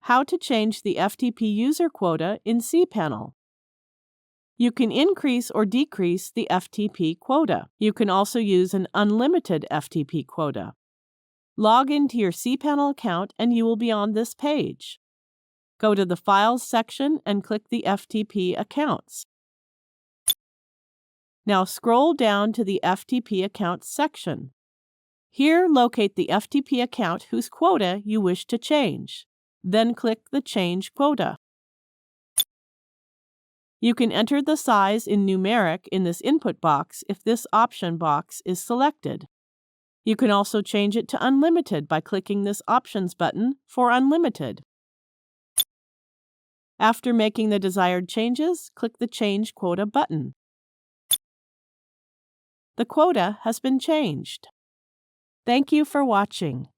How to change the FTP user quota in cPanel. You can increase or decrease the FTP quota. You can also use an unlimited FTP quota. Log into your cPanel account and you will be on this page. Go to the Files section and click the FTP Accounts. Now scroll down to the FTP Accounts section. Here, locate the FTP account whose quota you wish to change. Then click the Change Quota. You can enter the size in numeric in this input box if this option box is selected. You can also change it to unlimited by clicking this Options button for unlimited. After making the desired changes, click the Change Quota button. The quota has been changed. Thank you for watching.